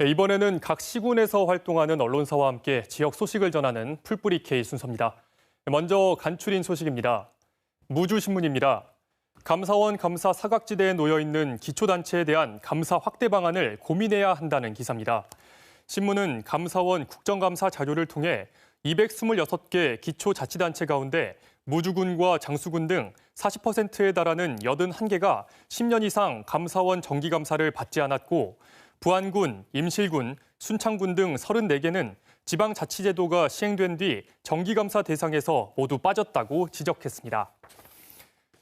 이번에는 각 시군에서 활동하는 언론사와 함께 지역 소식을 전하는 풀뿌리 K 순서입니다. 먼저 간추린 소식입니다. 무주신문입니다. 감사원 감사 사각지대에 놓여있는 기초단체에 대한 감사 확대 방안을 고민해야 한다는 기사입니다. 신문은 감사원 국정감사 자료를 통해 226개 기초자치단체 가운데 무주군과 장수군 등 40%에 달하는 81개가 10년 이상 감사원 정기감사를 받지 않았고 부안군, 임실군, 순창군 등 34개는 지방자치제도가 시행된 뒤 정기감사 대상에서 모두 빠졌다고 지적했습니다.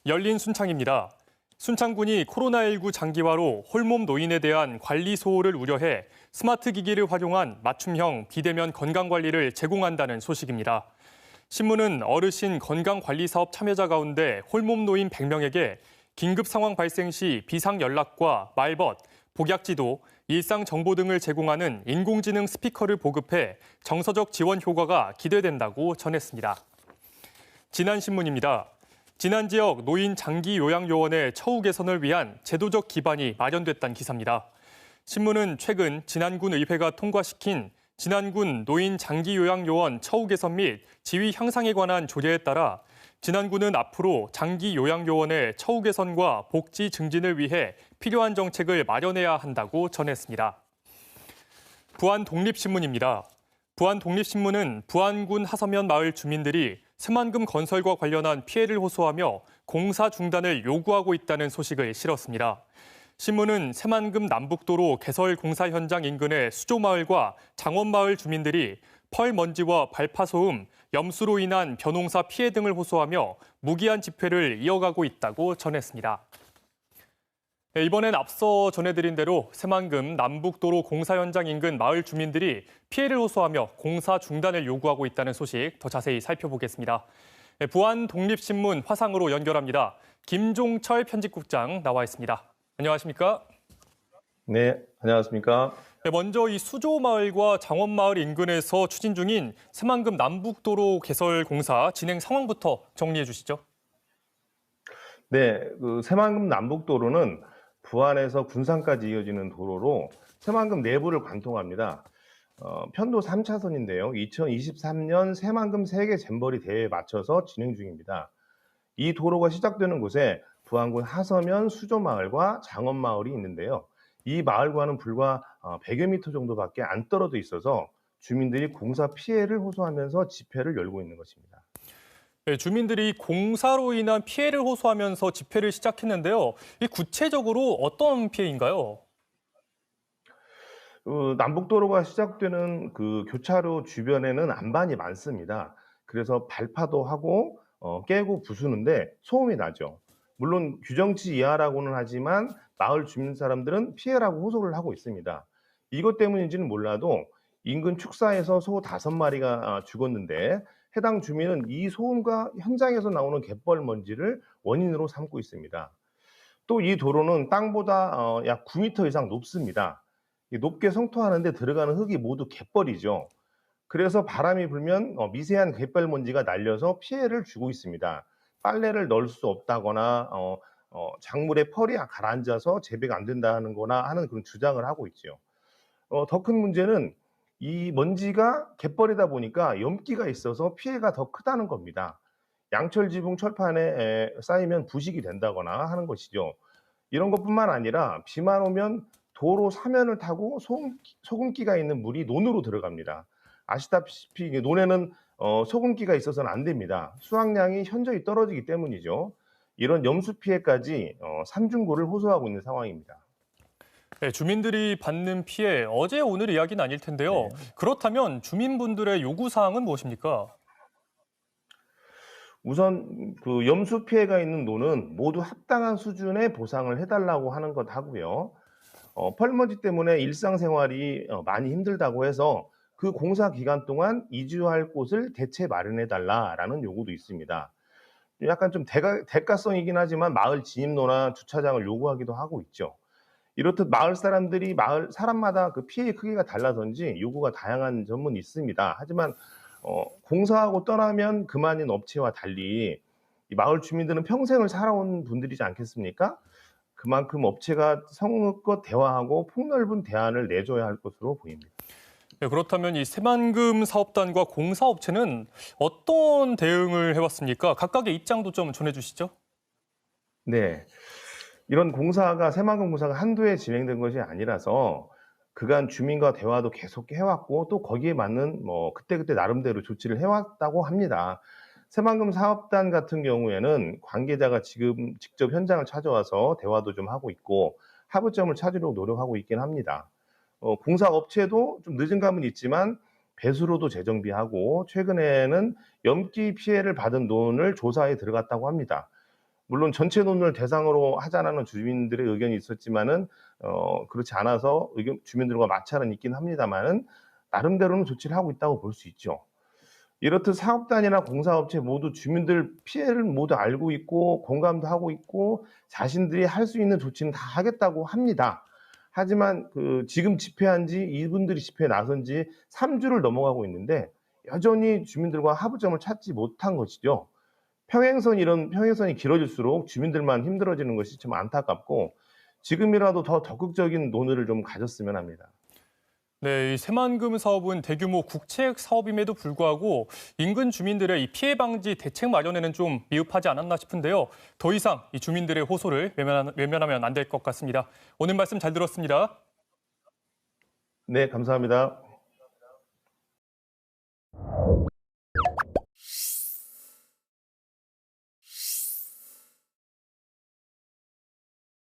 열린 순창입니다. 순창군이 코로나19 장기화로 홀몸 노인에 대한 관리 소홀을 우려해 스마트 기기를 활용한 맞춤형 비대면 건강관리를 제공한다는 소식입니다. 신문은 어르신 건강관리사업 참여자 가운데 홀몸 노인 100명에게 긴급 상황 발생 시 비상 연락과 말벗, 복약지도, 일상 정보 등을 제공하는 인공지능 스피커를 보급해 정서적 지원 효과가 기대된다고 전했습니다. 진안신문입니다. 진안 지역 노인 장기 요양 요원의 처우 개선을 위한 제도적 기반이 마련됐다는 기사입니다. 신문은 최근 진안군 의회가 통과시킨 진안군 노인 장기 요양 요원 처우 개선 및 지위 향상에 관한 조례에 따라 진안군은 앞으로 장기 요양 요원의 처우 개선과 복지 증진을 위해 필요한 정책을 마련해야 한다고 전했습니다. 부안독립신문입니다. 부안독립신문은 부안군 하서면 마을 주민들이 새만금 건설과 관련한 피해를 호소하며 공사 중단을 요구하고 있다는 소식을 실었습니다. 신문은 새만금 남북도로 개설 공사 현장 인근의 수조마을과 장원마을 주민들이 펄먼지와 발파소음, 염수로 인한 벼농사 피해 등을 호소하며 무기한 집회를 이어가고 있다고 전했습니다. 이번엔 앞서 전해드린 대로 새만금 남북도로 공사 현장 인근 마을 주민들이 피해를 호소하며 공사 중단을 요구하고 있다는 소식 더 자세히 살펴보겠습니다. 부안독립신문 화상으로 연결합니다. 김종철 편집국장 나와 있습니다. 안녕하십니까? 네, 안녕하십니까? 먼저 이 수조마을과 장원마을 인근에서 추진 중인 새만금 남북도로 개설 공사 진행 상황부터 정리해 주시죠. 네, 새만금 남북도로는 부안에서 군산까지 이어지는 도로로 새만금 내부를 관통합니다. 편도 3차선인데요. 2023년 새만금 세계 잼버리 대회에 맞춰서 진행 중입니다. 이 도로가 시작되는 곳에 부안군 하서면 수조마을과 장원마을이 있는데요. 이 마을과는 불과 100여 미터 정도밖에 안 떨어져 있어서 주민들이 공사 피해를 호소하면서 집회를 열고 있는 것입니다. 네, 주민들이 공사로 인한 피해를 호소하면서 집회를 시작했는데요. 이 구체적으로 어떤 피해인가요? 남북도로가 시작되는 그 교차로 주변에는 안반이 많습니다. 그래서 발파도 하고 깨고 부수는데 소음이 나죠. 물론 규정치 이하라고는 하지만 마을 주민 사람들은 피해라고 호소를 하고 있습니다. 이것 때문인지는 몰라도 인근 축사에서 소 5마리가 죽었는데 해당 주민은 이 소음과 현장에서 나오는 갯벌 먼지를 원인으로 삼고 있습니다. 또 이 도로는 땅보다 약 9m 이상 높습니다. 높게 성토하는데 들어가는 흙이 모두 갯벌이죠. 그래서 바람이 불면 미세한 갯벌 먼지가 날려서 피해를 주고 있습니다. 빨래를 넣을 수 없다거나 작물에 펄이 가라앉아서 재배가 안 된다는 거나 하는 그런 주장을 하고 있죠. 더 큰 문제는 이 먼지가 갯벌이다 보니까 염기가 있어서 피해가 더 크다는 겁니다. 양철 지붕 철판에 쌓이면 부식이 된다거나 하는 것이죠. 이런 것뿐만 아니라 비만 오면 도로 사면을 타고 소금기가 있는 물이 논으로 들어갑니다. 아시다시피 논에는 소금기가 있어서는 안 됩니다. 수확량이 현저히 떨어지기 때문이죠. 이런 염수 피해까지 삼중고를 호소하고 있는 상황입니다. 네, 주민들이 받는 피해, 어제 오늘 이야기는 아닐 텐데요. 네. 그렇다면 주민분들의 요구사항은 무엇입니까? 우선 그 염수 피해가 있는 논은 모두 합당한 수준의 보상을 해달라고 하는 것 하고요. 펄먼지 때문에 일상생활이 많이 힘들다고 해서 그 공사 기간 동안 이주할 곳을 대체 마련해달라라는 요구도 있습니다. 약간 좀 대가성이긴 하지만 마을 진입로나 주차장을 요구하기도 하고 있죠. 이렇듯 마을 사람들이 마을 사람마다 그 피해의 크기가 달라서인지 요구가 다양한 점은 있습니다. 하지만 공사하고 떠나면 그만인 업체와 달리 이 마을 주민들은 평생을 살아온 분들이지 않겠습니까? 그만큼 업체가 성의껏 대화하고 폭넓은 대안을 내줘야 할 것으로 보입니다. 네, 그렇다면 이 새만금 사업단과 공사업체는 어떤 대응을 해왔습니까? 각각의 입장도 좀 전해주시죠. 네. 이런 공사가 새만금 공사가 한두 해 진행된 것이 아니라서 그간 주민과 대화도 계속 해왔고 또 거기에 맞는 그때그때 나름대로 조치를 해왔다고 합니다. 새만금 사업단 같은 경우에는 관계자가 지금 직접 현장을 찾아와서 대화도 좀 하고 있고 합의점을 찾으려고 노력하고 있긴 합니다. 공사 업체도 좀 늦은 감은 있지만 배수로도 재정비하고 최근에는 염기 피해를 받은 논을 조사에 들어갔다고 합니다. 물론 전체 논을 대상으로 하자라는 주민들의 의견이 있었지만은 그렇지 않아서 주민들과 마찰은 있긴 합니다만은 나름대로는 조치를 하고 있다고 볼 수 있죠. 이렇듯 사업단이나 공사업체 모두 주민들 피해를 모두 알고 있고 공감도 하고 있고 자신들이 할 수 있는 조치는 다 하겠다고 합니다. 하지만 지금 집회한 지 이분들이 집회에 나선 지 3 주를 넘어가고 있는데 여전히 주민들과 합의점을 찾지 못한 것이죠. 이런 평행선이 길어질수록 주민들만 힘들어지는 것이 좀 안타깝고 지금이라도 더 적극적인 논의를 좀 가졌으면 합니다. 네, 이 새만금 사업은 대규모 국책 사업임에도 불구하고 인근 주민들의 이 피해 방지 대책 마련에는 좀 미흡하지 않았나 싶은데요. 더 이상 이 주민들의 호소를 외면하면 안 될 것 같습니다. 오늘 말씀 잘 들었습니다. 네, 감사합니다.